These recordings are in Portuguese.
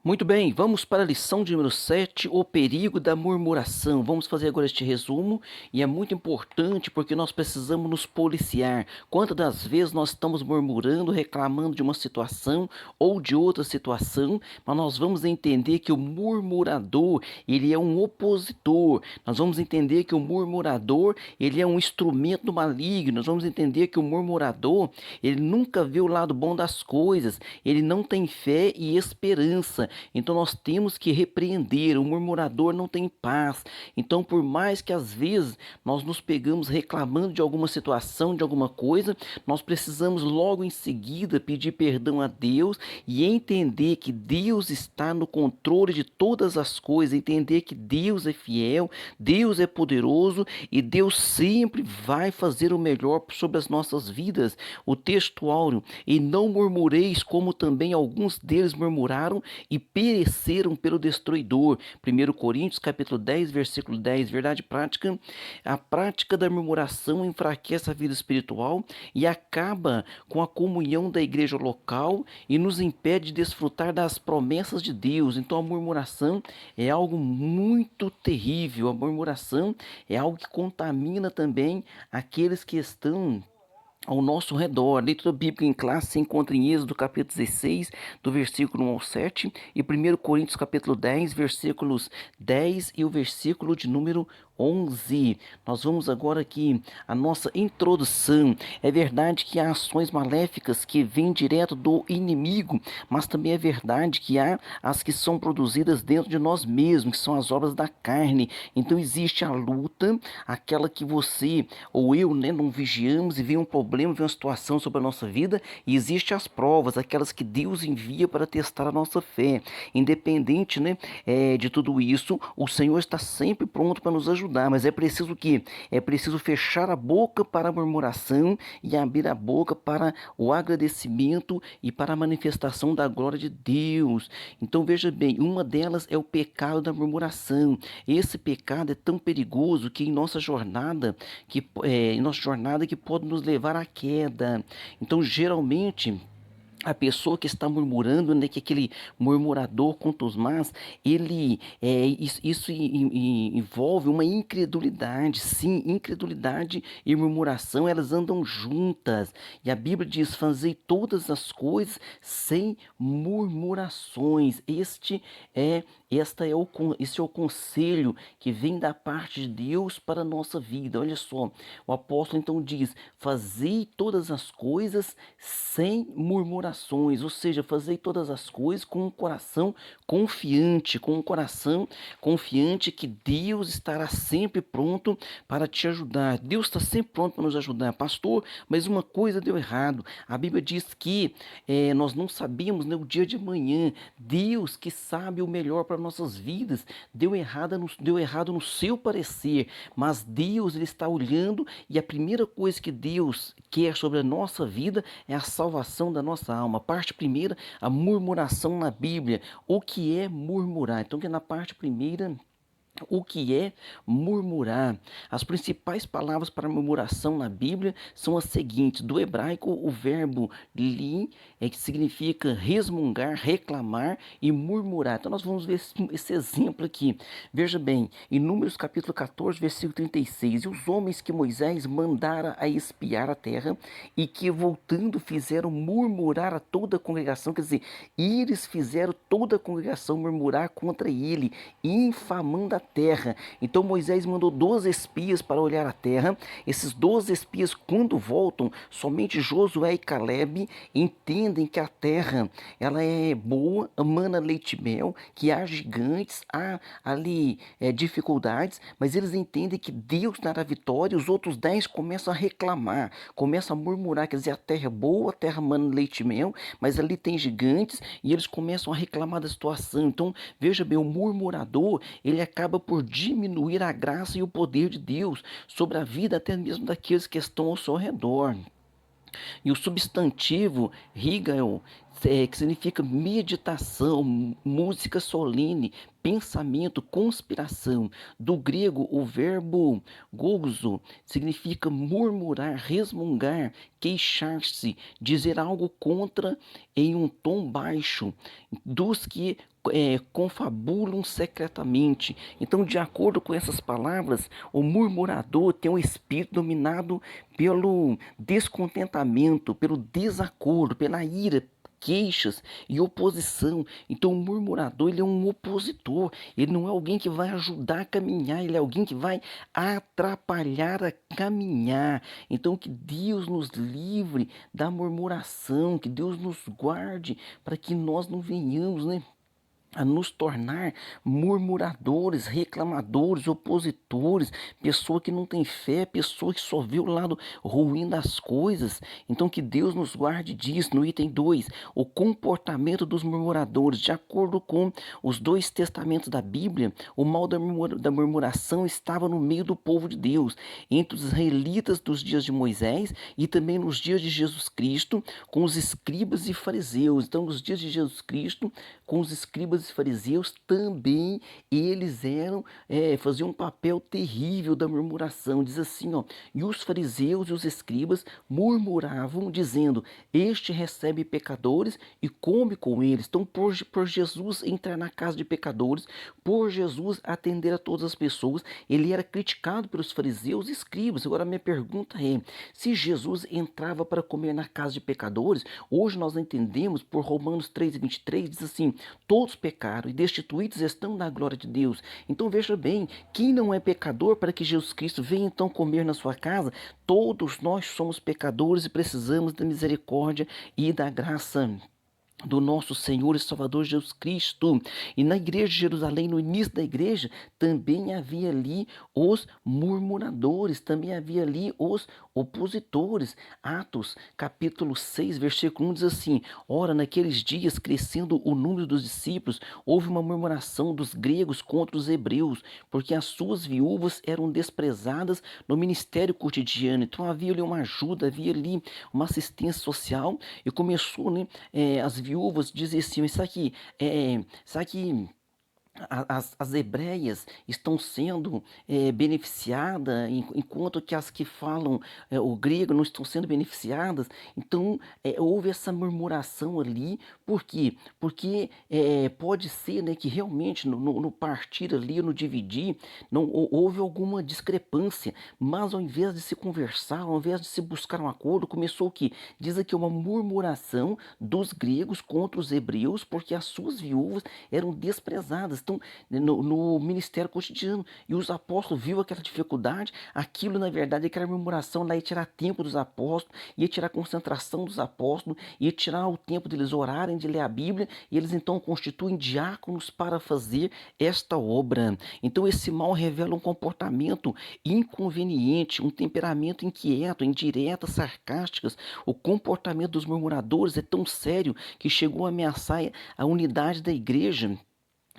Muito bem, vamos para a lição de número 7, o perigo da murmuração. Vamos fazer agora este resumo e é muito importante porque nós precisamos nos policiar. Quantas das vezes nós estamos murmurando, reclamando de uma situação ou de outra situação, mas nós vamos entender que o murmurador, ele é um opositor. Nós vamos entender que o murmurador, ele é um instrumento maligno. Nós vamos entender que o murmurador, ele nunca vê o lado bom das coisas, ele não tem fé e esperança. Então nós temos que repreender. O murmurador não tem paz. Então, por mais que às vezes nós nos pegamos reclamando de alguma situação, de alguma coisa, nós precisamos logo em seguida pedir perdão a Deus e entender que Deus está no controle de todas as coisas, entender que Deus é fiel, Deus é poderoso e Deus sempre vai fazer o melhor sobre as nossas vidas. O texto áureo: e não murmureis como também alguns deles murmuraram e pereceram pelo destruidor. 1 Coríntios capítulo 10, versículo 10. Verdade prática: a prática da murmuração enfraquece a vida espiritual e acaba com a comunhão da igreja local e nos impede de desfrutar das promessas de Deus. Então a murmuração é algo muito terrível. A murmuração é algo que contamina também aqueles que estão ao nosso redor. A leitura bíblica em classe se encontra em Êxodo capítulo 16, do versículo 1 ao 7, e 1 Coríntios capítulo 10, versículos 10 e o versículo de número 11. Nós vamos agora aqui a nossa introdução. É verdade que há ações maléficas que vêm direto do inimigo, mas também é verdade que há as que são produzidas dentro de nós mesmos, que são as obras da carne. Então existe a luta, aquela que você ou eu, não vigiamos e vem um problema, vem uma situação sobre a nossa vida, e existe as provas, aquelas que Deus envia para testar a nossa fé. Independente, de tudo isso, o Senhor está sempre pronto para nos ajudar, mas é preciso que é preciso fechar a boca para a murmuração e abrir a boca para o agradecimento e para a manifestação da glória de Deus. Então veja bem, uma delas é o pecado da murmuração. Esse pecado é tão perigoso que em nossa jornada que pode nos levar à queda. Então geralmente a pessoa que está murmurando, que aquele murmurador contusmaz, isso envolve uma incredulidade. Sim, incredulidade e murmuração, elas andam juntas. E a Bíblia diz: fazei todas as coisas sem murmurações. Esse é o conselho que vem da parte de Deus para a nossa vida. Olha só, o apóstolo então diz: fazei todas as coisas sem murmurações, ou seja, fazei todas as coisas com um coração confiante que Deus estará sempre pronto para te ajudar. Deus está sempre pronto para nos ajudar. Pastor, mas uma coisa deu errado. A Bíblia diz que nós não sabemos, o dia de amanhã. Deus que sabe o melhor para nossas vidas, deu errado no seu parecer, mas Deus, ele está olhando, e a primeira coisa que Deus quer sobre a nossa vida é a salvação da nossa alma. A parte primeira, a murmuração na Bíblia. O que é murmurar? Então, que na parte primeira, o que é murmurar? As principais palavras para murmuração na Bíblia são as seguintes: do hebraico, o verbo li, que significa resmungar, reclamar e murmurar. Então nós vamos ver esse exemplo aqui. Veja bem, em Números capítulo 14, versículo 36: e os homens que Moisés mandara a espiar a terra, e que voltando fizeram murmurar a toda a congregação, quer dizer, eles fizeram toda a congregação murmurar contra ele, infamando a terra. Então Moisés mandou 12 espias para olhar a terra. Esses 12 espias, quando voltam, somente Josué e Caleb entendem que a terra, ela é boa, mana leite e mel, que há gigantes, há ali dificuldades, mas eles entendem que Deus dará vitória. Os outros 10 começam a reclamar, começam a murmurar, quer dizer, a terra é boa, a terra mana leite e mel, mas ali tem gigantes, e eles começam a reclamar da situação. Então veja bem, o murmurador, ele acaba por diminuir a graça e o poder de Deus sobre a vida até mesmo daqueles que estão ao seu redor. E o substantivo Rigel que significa meditação, música solene, pensamento, conspiração. Do grego, o verbo gozo significa murmurar, resmungar, queixar-se, dizer algo contra em um tom baixo, dos que confabulam secretamente. Então, de acordo com essas palavras, o murmurador tem um espírito dominado pelo descontentamento, pelo desacordo, pela ira, queixas e oposição. Então, o murmurador, ele é um opositor, ele não é alguém que vai ajudar a caminhar, ele é alguém que vai atrapalhar a caminhar. Então, que Deus nos livre da murmuração, que Deus nos guarde para que nós não venhamos, né, a nos tornar murmuradores, reclamadores, opositores, pessoa que não tem fé, pessoa que só vê o lado ruim das coisas. Então, que Deus nos guarde disso. No item 2, o comportamento dos murmuradores. De acordo com os dois testamentos da Bíblia, o mal da murmuração estava no meio do povo de Deus, entre os israelitas dos dias de Moisés e também nos dias de Jesus Cristo, com os escribas e fariseus. Então, nos dias de Jesus Cristo, com os escribas e fariseus, também eles faziam um papel terrível da murmuração. Diz assim, ó, e os fariseus e os escribas murmuravam, dizendo, este recebe pecadores e come com eles. Então, por Jesus entrar na casa de pecadores, por Jesus atender a todas as pessoas, ele era criticado pelos fariseus e escribas. Agora, minha pergunta é, se Jesus entrava para comer na casa de pecadores, hoje nós entendemos, por Romanos 3:23, diz assim, todos pecaram e destituídos estão da glória de Deus. Então veja bem, quem não é pecador para que Jesus Cristo venha então comer na sua casa? Todos nós somos pecadores e precisamos da misericórdia e da graça do nosso Senhor e Salvador Jesus Cristo. E na igreja de Jerusalém, no início da igreja, também havia ali os murmuradores, também havia ali os opositores. Atos, capítulo 6, versículo 1 diz assim, ora, naqueles dias, crescendo o número dos discípulos, houve uma murmuração dos gregos contra os hebreus, porque as suas viúvas eram desprezadas no ministério cotidiano. Então havia ali uma ajuda, havia ali uma assistência social, e começou, né, as viúvas dizem assim, isso aqui as hebreias estão sendo beneficiadas, enquanto que as que falam o grego não estão sendo beneficiadas. Então, houve essa murmuração ali. Por quê? Porque pode ser, né, que realmente no partir ali, no dividir, não houve alguma discrepância, mas ao invés de se conversar, ao invés de se buscar um acordo, começou o quê? Diz aqui uma murmuração dos gregos contra os hebreus, porque as suas viúvas eram desprezadas. Então, no ministério cotidiano, e os apóstolos viram aquela dificuldade, aquilo na verdade, aquela murmuração lá ia tirar tempo dos apóstolos, ia tirar a concentração dos apóstolos, ia tirar o tempo deles orarem, de ler a Bíblia, e eles então constituem diáconos para fazer esta obra. Então esse mal revela um comportamento inconveniente, um temperamento inquieto, indiretas, sarcásticas. O comportamento dos murmuradores é tão sério que chegou a ameaçar a unidade da igreja.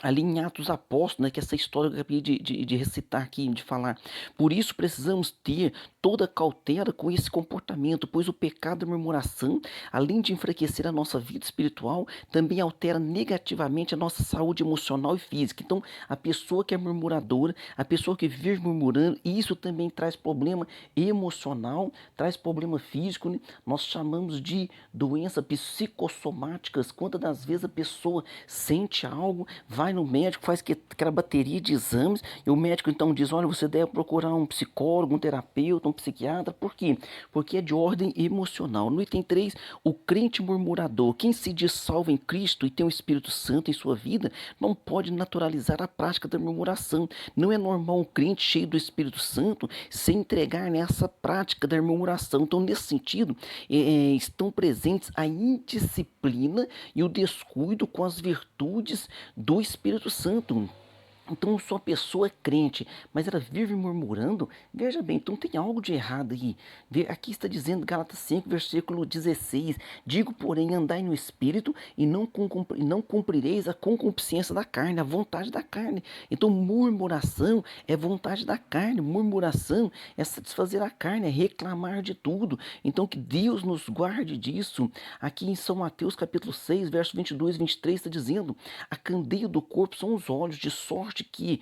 Ali em Atos Apóstolos, né, que é essa história que eu acabei de recitar aqui, de falar. Por isso precisamos ter toda cautela com esse comportamento, pois o pecado da murmuração, além de enfraquecer a nossa vida espiritual, também altera negativamente a nossa saúde emocional e física. Então, a pessoa que é murmuradora, a pessoa que vive murmurando, isso também traz problema emocional, traz problema físico, né? Nós chamamos de doenças psicossomáticas. Quantas das vezes a pessoa sente algo, vai no médico, faz aquela bateria de exames, e o médico então diz, olha, você deve procurar um psicólogo, um terapeuta, um psiquiatra. Por quê? Porque é de ordem emocional. No item 3, o crente murmurador, quem se diz salvo em Cristo e tem o Espírito Santo em sua vida, não pode naturalizar a prática da murmuração. Não é normal um crente cheio do Espírito Santo se entregar nessa prática da murmuração. Então, nesse sentido, estão presentes a indisciplina e o descuido com as virtudes do Espírito Santo. Então, se uma pessoa é crente, mas ela vive murmurando, veja bem, então tem algo de errado aí. Aqui está dizendo, Gálatas 5, versículo 16: digo, porém, andai no Espírito e não cumprireis a concupiscência da carne, a vontade da carne. Então, murmuração é vontade da carne, murmuração é satisfazer a carne, é reclamar de tudo. Então, que Deus nos guarde disso. Aqui em São Mateus, capítulo 6, verso 22 e 23, está dizendo: a candeia do corpo são os olhos, de sorte que,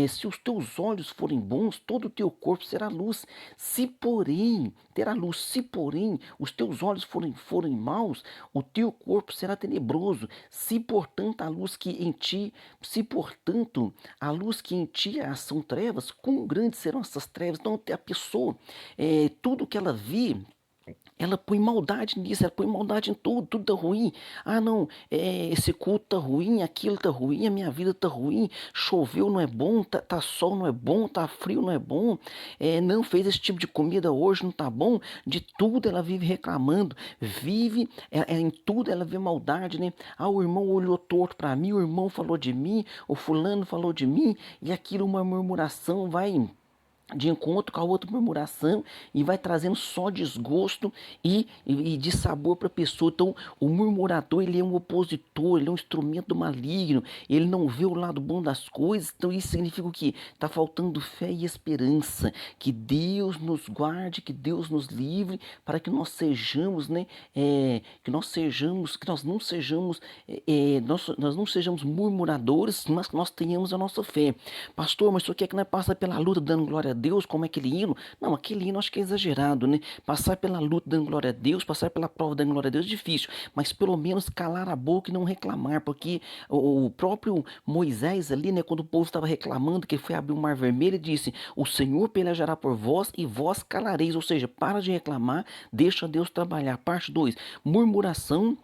se os teus olhos forem bons, todo o teu corpo será luz. Se porém, terá luz, se porém os teus olhos forem maus, o teu corpo será tenebroso. Se portanto a luz que em ti são trevas, quão grandes serão essas trevas? Então a pessoa, tudo que ela vê, ela põe maldade nisso, ela põe maldade em tudo, tudo tá ruim. Ah, não, esse culto tá ruim, aquilo tá ruim, a minha vida tá ruim, choveu não é bom, tá sol não é bom, tá frio não é bom, não fez esse tipo de comida hoje, não tá bom. De tudo ela vive reclamando, em tudo ela vê maldade, né? Ah, o irmão olhou torto para mim, o irmão falou de mim, o fulano falou de mim, e aquilo uma murmuração vai de encontro com a outra murmuração e vai trazendo só desgosto e de sabor para a pessoa. Então, o murmurador, ele é um opositor, ele é um instrumento maligno, ele não vê o lado bom das coisas. Então, isso significa o quê? Está faltando fé e esperança. Que Deus nos guarde, que Deus nos livre, para que nós sejamos, né, que nós não sejamos, nós não sejamos murmuradores, mas que nós tenhamos a nossa fé. Pastor, mas o senhor quer que nós passe pela luta dando glória a Deus, como é aquele hino? Não, aquele hino acho que é exagerado, né? Passar pela luta dando glória a Deus, passar pela prova dando glória a Deus é difícil, mas pelo menos calar a boca e não reclamar, porque o próprio Moisés ali, né, quando o povo estava reclamando que ele foi abrir o mar vermelho, ele disse: o Senhor pelejará por vós e vós calareis, ou seja, para de reclamar, deixa Deus trabalhar. Parte 2: murmuração,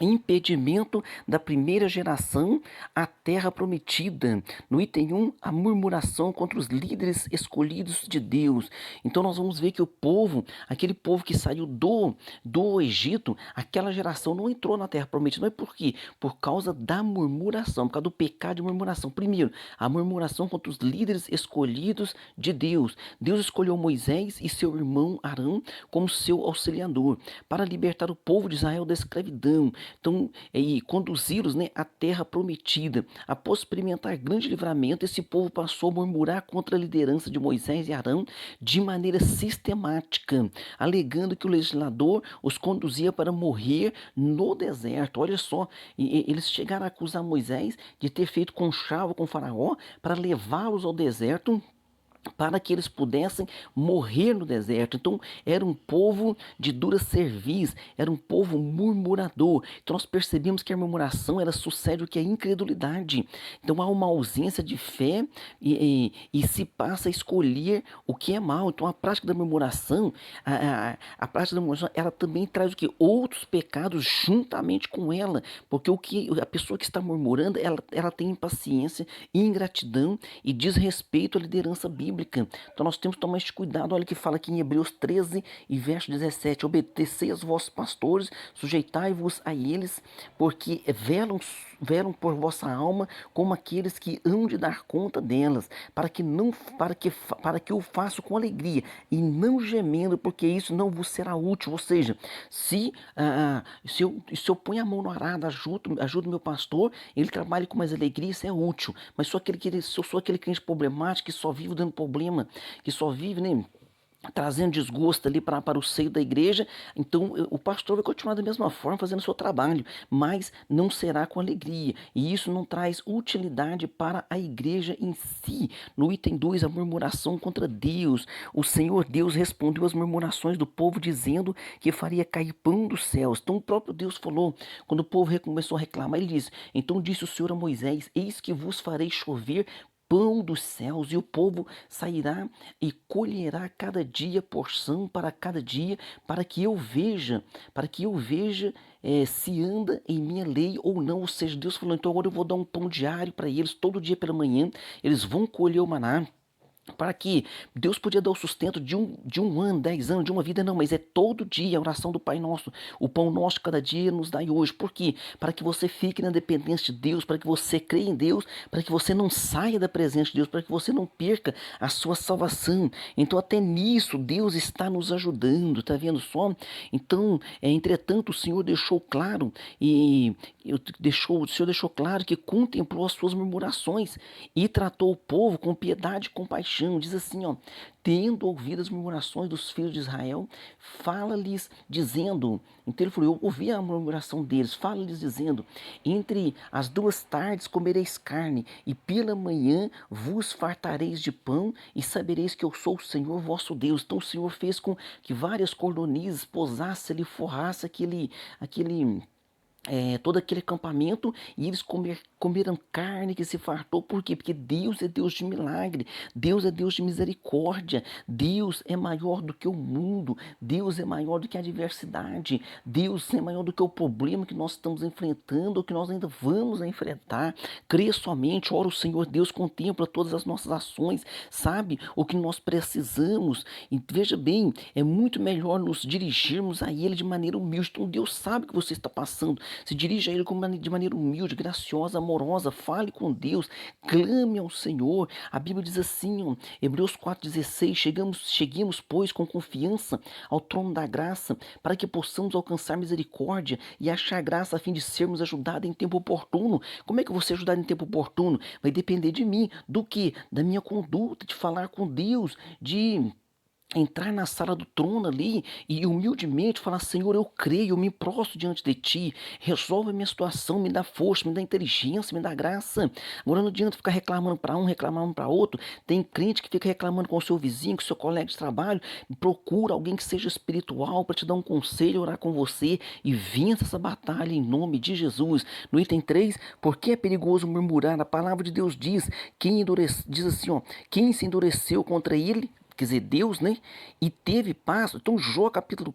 impedimento da primeira geração à terra prometida. No item 1, a murmuração contra os líderes escolhidos de Deus. Então nós vamos ver que o povo, aquele povo que saiu do Egito, aquela geração não entrou na terra prometida. Não é por quê? Por causa da murmuração, por causa do pecado de murmuração. Primeiro, a murmuração contra os líderes escolhidos de Deus. Deus escolheu Moisés e seu irmão Arão como seu auxiliador para libertar o povo de Israel da escravidão. Então, e conduzi-los, né, à terra prometida. Após experimentar grande livramento, esse povo passou a murmurar contra a liderança de Moisés e Arão de maneira sistemática, alegando que o legislador os conduzia para morrer no deserto. Olha só, eles chegaram a acusar Moisés de ter feito conchavo com Faraó para levá-los ao deserto, para que eles pudessem morrer no deserto. Então, era um povo de dura cerviz, era um povo murmurador. Então, nós percebemos que a murmuração, ela sucede o que é incredulidade. Então, há uma ausência de fé e se passa a escolher o que é mal. Então, a prática da murmuração, a prática da murmuração, ela também traz o que? Outros pecados juntamente com ela, porque a pessoa que está murmurando, ela tem impaciência, ingratidão e desrespeito à liderança bíblica. Então nós temos que tomar este cuidado. Olha que fala aqui em Hebreus 13 e verso 17: obedecei aos vossos pastores, sujeitai-vos a eles, porque velam por vossa alma como aqueles que hão de dar conta delas, para que o faço com alegria e não gemendo, porque isso não vos será útil. Ou seja, se eu ponho a mão no arado, ajudo meu pastor, ele trabalha com mais alegria, isso é útil. Mas se eu sou aquele crente problemático que só vive dando problema, que só vive, né, trazendo desgosto ali para o seio da igreja, então o pastor vai continuar da mesma forma fazendo o seu trabalho, mas não será com alegria, e isso não traz utilidade para a igreja em si. No item 2, a murmuração contra Deus. O Senhor Deus respondeu às murmurações do povo dizendo que faria cair pão dos céus. Então o próprio Deus falou, quando o povo começou a reclamar, ele disse: então disse o Senhor a Moisés: eis que vos farei chover pão dos céus, e o povo sairá e colherá cada dia porção para cada dia, para que eu veja se anda em minha lei ou não. Ou seja, Deus falou: então agora eu vou dar um pão diário para eles, todo dia pela manhã, eles vão colher o maná. para que Deus podia dar o sustento de um ano, 10 anos, de uma vida, não, mas é todo dia a oração do Pai Nosso, o pão nosso cada dia nos dai hoje. Por quê? Para que você fique na dependência de Deus, para que você creia em Deus, para que você não saia da presença de Deus, para que você não perca a sua salvação. Então, até nisso, Deus está nos ajudando, tá vendo só? Então, entretanto, o Senhor deixou claro, o Senhor deixou claro que contemplou as suas murmurações e tratou o povo com piedade e compaixão. Diz assim, ó: tendo ouvido as murmurações dos filhos de Israel, fala-lhes dizendo. Então ele falou: eu ouvi a murmuração deles, fala-lhes dizendo: entre as 2 tardes comereis carne, e pela manhã vos fartareis de pão, e sabereis que eu sou o Senhor vosso Deus. Então o Senhor fez com que várias cordonizes pousassem ali, forrasse todo aquele acampamento, e eles comeram carne que se fartou. Por quê? Porque Deus é Deus de milagre, Deus é Deus de misericórdia, Deus é maior do que o mundo, Deus é maior do que a adversidade, Deus é maior do que o problema que nós estamos enfrentando, ou que nós ainda vamos enfrentar. Crê somente, ora o Senhor Deus contempla todas as nossas ações, sabe o que nós precisamos, e veja bem, é muito melhor nos dirigirmos a Ele de maneira humilde. Então Deus sabe o que você está passando, se dirija a Ele de maneira humilde, graciosa, amorosa. Fale com Deus, clame ao Senhor. A Bíblia diz assim, ó, Hebreus 4,16: cheguemos, pois, com confiança ao trono da graça, para que possamos alcançar misericórdia e achar graça, a fim de sermos ajudados em tempo oportuno. Como é que eu vou ser ajudado em tempo oportuno? Vai depender de mim, do que? Da minha conduta, de falar com Deus, de entrar na sala do trono ali e humildemente falar: Senhor, eu creio, eu me prostro diante de Ti, resolve a minha situação, me dá força, me dá inteligência, me dá graça. Agora não adianta ficar reclamando para um, reclamando para outro. Tem crente que fica reclamando com o seu vizinho, com o seu colega de trabalho. Procura alguém que seja espiritual para te dar um conselho, orar com você, e vença essa batalha em nome de Jesus. No item 3, por que é perigoso murmurar? A palavra de Deus diz, diz assim, ó: quem se endureceu contra ele, quer dizer, Deus, né? E teve paz. Então, Jó capítulo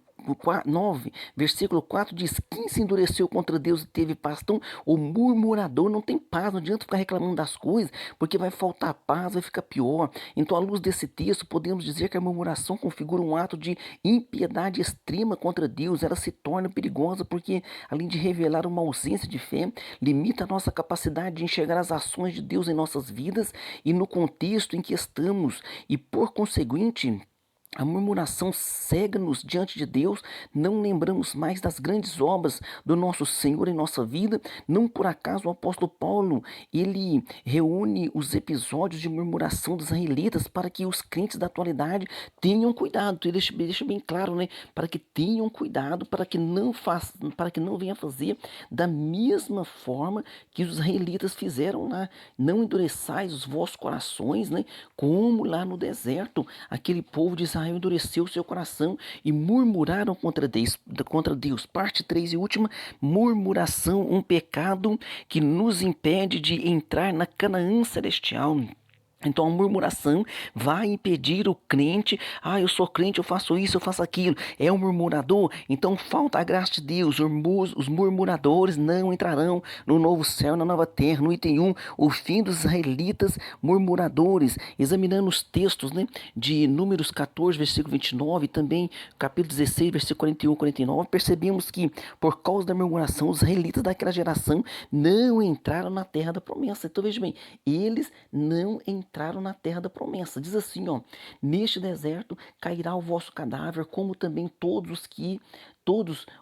9, versículo 4 diz: quem se endureceu contra Deus e teve paz? Então, o murmurador não tem paz. Não adianta ficar reclamando das coisas, porque vai faltar paz, vai ficar pior. Então, à luz desse texto, podemos dizer que a murmuração configura um ato de impiedade extrema contra Deus. Ela se torna perigosa porque, além de revelar uma ausência de fé, limita a nossa capacidade de enxergar as ações de Deus em nossas vidas e no contexto em que estamos, e por conseguinte, a murmuração cega-nos diante de Deus. Não lembramos mais das grandes obras do nosso Senhor em nossa vida. Não por acaso o apóstolo Paulo, ele reúne os episódios de murmuração dos israelitas para que os crentes da atualidade tenham cuidado. Ele deixa bem claro, né? Para que tenham cuidado, para que não venha fazer da mesma forma que os israelitas fizeram lá. Não endureçais os vossos corações, né? Como lá no deserto, aquele povo de Israel endureceu o seu coração e murmuraram contra Deus. Parte 3 e última: murmuração, um pecado que nos impede de entrar na Canaã celestial. Então a murmuração vai impedir o crente. Eu sou crente, eu faço isso, eu faço aquilo. É um murmurador? Então falta a graça de Deus. Os murmuradores não entrarão no novo céu, na nova terra. No item 1, o fim dos israelitas murmuradores. Examinando os textos, né, de Números 14, versículo 29, e também capítulo 16, versículo 41 e 49, percebemos que por causa da murmuração, os israelitas daquela geração não entraram na terra da promessa. Então veja bem, eles não entraram na terra da promessa. Diz assim, ó: neste deserto cairá o vosso cadáver, como também todos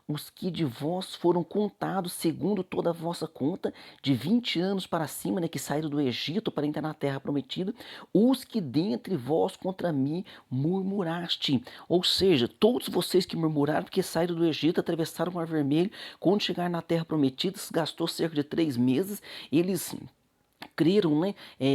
os que de vós foram contados segundo toda a vossa conta, de 20 anos para cima, né, que saíram do Egito para entrar na terra prometida, os que dentre vós contra mim murmuraste. Ou seja, todos vocês que murmuraram porque saíram do Egito, atravessaram o Mar Vermelho, quando chegaram na terra prometida, gastou cerca de 3 meses, eles creram, né?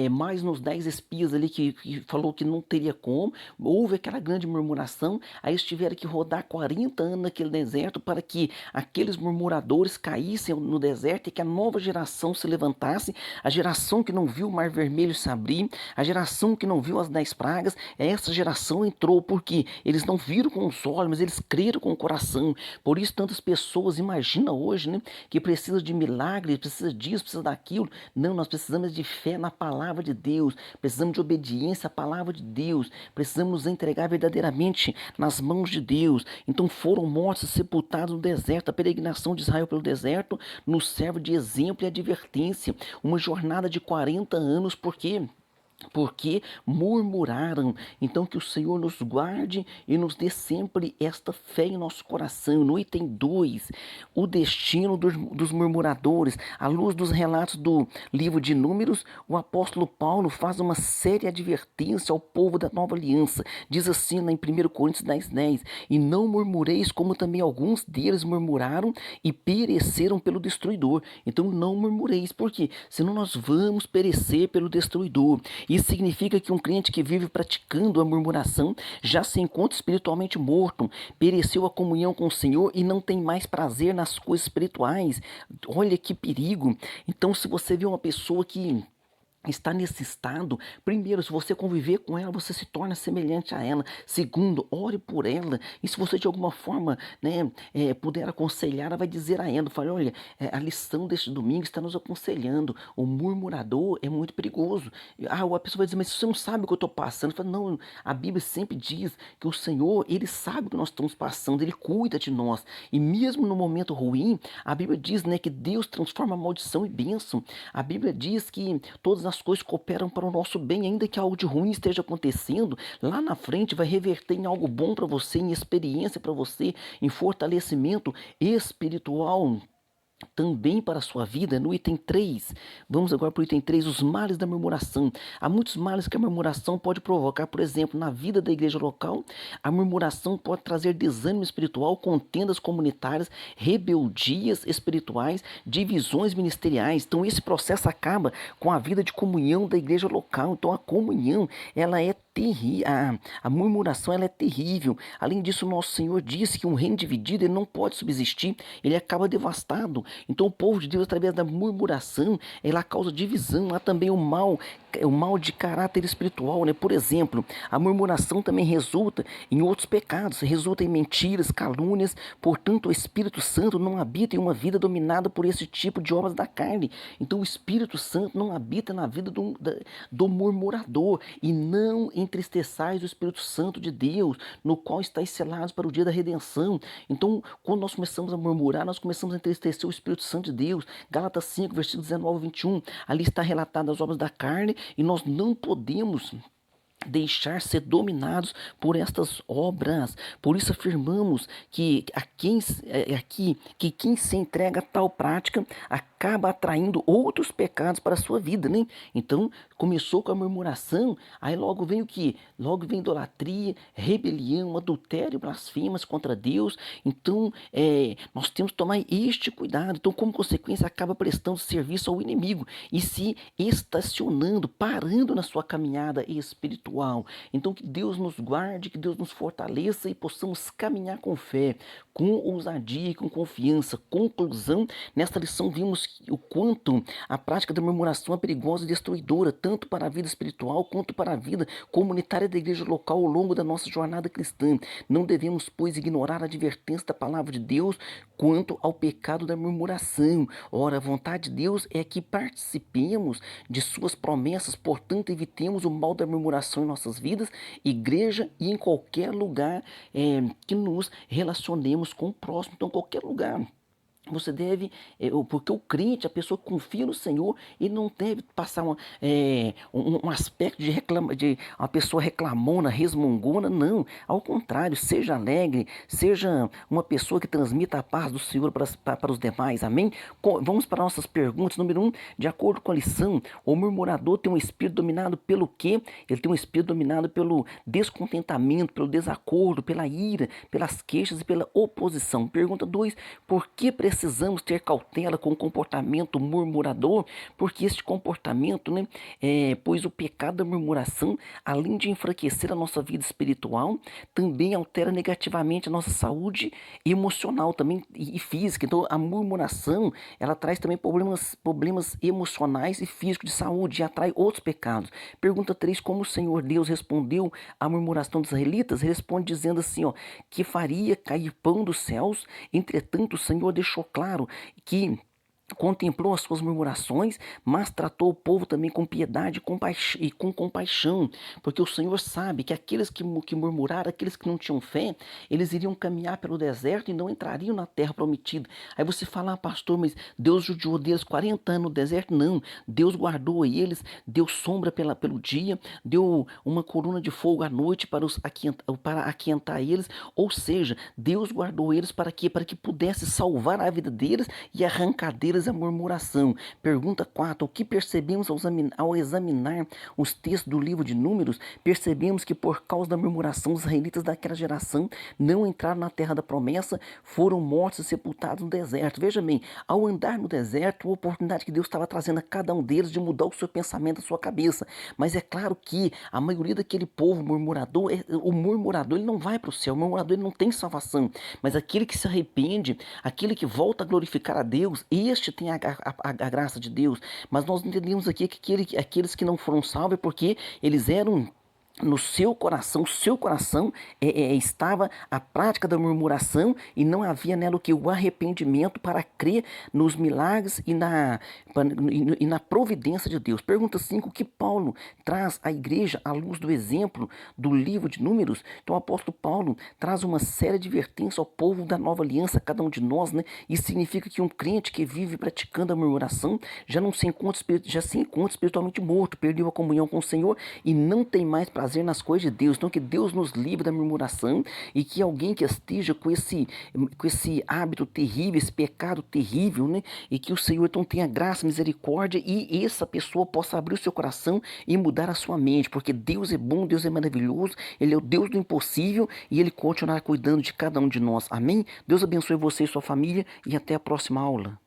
Mais nos 10 espias ali que falou que não teria como. Houve aquela grande murmuração. Aí eles tiveram que rodar 40 anos naquele deserto para que aqueles murmuradores caíssem no deserto e que a nova geração se levantasse. A geração que não viu o Mar Vermelho se abrir, a geração que não viu as 10 pragas, essa geração entrou porque eles não viram com os olhos, mas eles creram com o coração. Por isso tantas pessoas imaginam hoje, né, que precisa de milagre, precisa disso, precisa daquilo. Não, nós precisamos batalhas de fé na palavra de Deus, precisamos de obediência à palavra de Deus, precisamos nos entregar verdadeiramente nas mãos de Deus. Então foram mortos e sepultados no deserto. A peregrinação de Israel pelo deserto nos serve de exemplo e advertência. Uma jornada de 40 anos, porque murmuraram. Então que o Senhor nos guarde e nos dê sempre esta fé em nosso coração. No item 2, o destino dos murmuradores. À luz dos relatos do livro de Números, o apóstolo Paulo faz uma séria advertência ao povo da nova aliança. Diz assim em 1 Coríntios 10:10: e não murmureis como também alguns deles murmuraram e pereceram pelo destruidor. Então não murmureis, porque senão nós vamos perecer pelo destruidor. Isso significa que um crente que vive praticando a murmuração já se encontra espiritualmente morto, pereceu a comunhão com o Senhor e não tem mais prazer nas coisas espirituais. Olha que perigo. Então, se você vê uma pessoa que está nesse estado, primeiro, se você conviver com ela, você se torna semelhante a ela. Segundo, ore por ela. E se você de alguma forma, né, puder aconselhar, ela vai dizer a ela, fala, olha, a lição deste domingo está nos aconselhando. O murmurador é muito perigoso. A pessoa vai dizer, mas você não sabe o que eu estou passando. Fala, não, a Bíblia sempre diz que o Senhor, Ele sabe o que nós estamos passando, Ele cuida de nós. E mesmo no momento ruim, a Bíblia diz, né, que Deus transforma maldição em bênção. A Bíblia diz que todas as coisas cooperam para o nosso bem, ainda que algo de ruim esteja acontecendo, lá na frente vai reverter em algo bom para você, em experiência para você, em fortalecimento espiritual também para a sua vida. No item 3, vamos agora para o item 3, os males da murmuração. Há muitos males que a murmuração pode provocar. Por exemplo, na vida da igreja local, a murmuração pode trazer desânimo espiritual, contendas comunitárias, rebeldias espirituais, divisões ministeriais. Então esse processo acaba com a vida de comunhão da igreja local. Então a comunhão, ela é terrível, a murmuração, ela é terrível. Além disso, o nosso Senhor disse que um reino dividido ele não pode subsistir, ele acaba devastado. Então o povo de Deus, através da murmuração, ela causa divisão. Há também o mal de caráter espiritual, né? Por exemplo, a murmuração também resulta em outros pecados, resulta em mentiras, calúnias. Portanto, o Espírito Santo não habita em uma vida dominada por esse tipo de obras da carne. Então o Espírito Santo não habita na vida do murmurador. E não entristeçais o Espírito Santo de Deus, no qual estáis selados para o dia da redenção. Então, quando nós começamos a murmurar, nós começamos a entristecer o Espírito Santo de Deus. Gálatas 5, versículo 19 e 21. Ali está relatado as obras da carne e nós não podemos deixar ser dominados por estas obras. Por isso afirmamos que quem se entrega a tal prática acaba atraindo outros pecados para a sua vida, né? Então começou com a murmuração, aí logo vem o que? Logo vem idolatria, rebelião, adultério, blasfemas contra Deus. Então nós temos que tomar este cuidado. Então, como consequência, acaba prestando serviço ao inimigo e se estacionando, parando na sua caminhada espiritual. Então que Deus nos guarde, que Deus nos fortaleça e possamos caminhar com fé, com ousadia e com confiança. Conclusão, nesta lição vimos o quanto a prática da murmuração é perigosa e destruidora, tanto para a vida espiritual quanto para a vida comunitária da igreja local ao longo da nossa jornada cristã. Não devemos, pois, ignorar a advertência da palavra de Deus quanto ao pecado da murmuração. Ora, a vontade de Deus é que participemos de suas promessas, portanto, evitemos o mal da murmuração em nossas vidas, igreja e em qualquer lugar que nos relacionemos com o próximo. Então, qualquer lugar. Você deve, porque o crente, a pessoa que confia no Senhor, ele não deve passar um aspecto de uma pessoa reclamona, resmungona, não. Ao contrário, seja alegre, seja uma pessoa que transmita a paz do Senhor para os demais, amém? Vamos para nossas perguntas. Número 1, de acordo com a lição, o murmurador tem um espírito dominado pelo quê? Ele tem um espírito dominado pelo descontentamento, pelo desacordo, pela ira, pelas queixas e pela oposição. Pergunta 2, por que precisamos ter cautela com o comportamento murmurador? Porque este comportamento, né, pois o pecado da murmuração, além de enfraquecer a nossa vida espiritual, também altera negativamente a nossa saúde emocional também e física. Então a murmuração, ela traz também problemas emocionais e físicos de saúde e atrai outros pecados. Pergunta 3, como o Senhor Deus respondeu à murmuração dos israelitas? Ele responde dizendo assim, que faria cair pão dos céus. Entretanto, o Senhor deixou claro que contemplou as suas murmurações, mas tratou o povo também com piedade e com compaixão, porque o Senhor sabe que aqueles que murmuraram, aqueles que não tinham fé, eles iriam caminhar pelo deserto e não entrariam na terra prometida. Aí você fala, ah, pastor, mas Deus judiou deles 40 anos no deserto? Não, Deus guardou eles, deu sombra pelo dia, deu uma coluna de fogo à noite para aquentar eles, ou seja, Deus guardou eles para quê? Para que pudesse salvar a vida deles e arrancar deles a murmuração. Pergunta 4. O que percebemos ao examinar os textos do livro de Números? Percebemos que por causa da murmuração, os israelitas daquela geração não entraram na terra da promessa, foram mortos e sepultados no deserto. Veja bem, ao andar no deserto, a oportunidade que Deus estava trazendo a cada um deles de mudar o seu pensamento, a sua cabeça. Mas é claro que a maioria daquele povo murmurador, o murmurador ele não vai para o céu, o murmurador ele não tem salvação. Mas aquele que se arrepende, aquele que volta a glorificar a Deus, este tem a graça de Deus. Mas nós entendemos aqui que aqueles que não foram salvos é porque eles eram no seu coração estava a prática da murmuração e não havia nela o que? O arrependimento para crer nos milagres e na providência de Deus. Pergunta 5, o que Paulo traz à igreja à luz do exemplo do livro de Números? Então o apóstolo Paulo traz uma séria advertência ao povo da nova aliança, a cada um de nós, né? Isso significa que um crente que vive praticando a murmuração já se encontra espiritualmente morto, perdeu a comunhão com o Senhor e não tem mais prazer nas coisas de Deus. Então que Deus nos livre da murmuração e que alguém que esteja com esse hábito terrível, esse pecado terrível, né? E que o Senhor então tenha graça, misericórdia e essa pessoa possa abrir o seu coração e mudar a sua mente, porque Deus é bom, Deus é maravilhoso, Ele é o Deus do impossível e Ele continuará cuidando de cada um de nós. Amém? Deus abençoe você e sua família e até a próxima aula.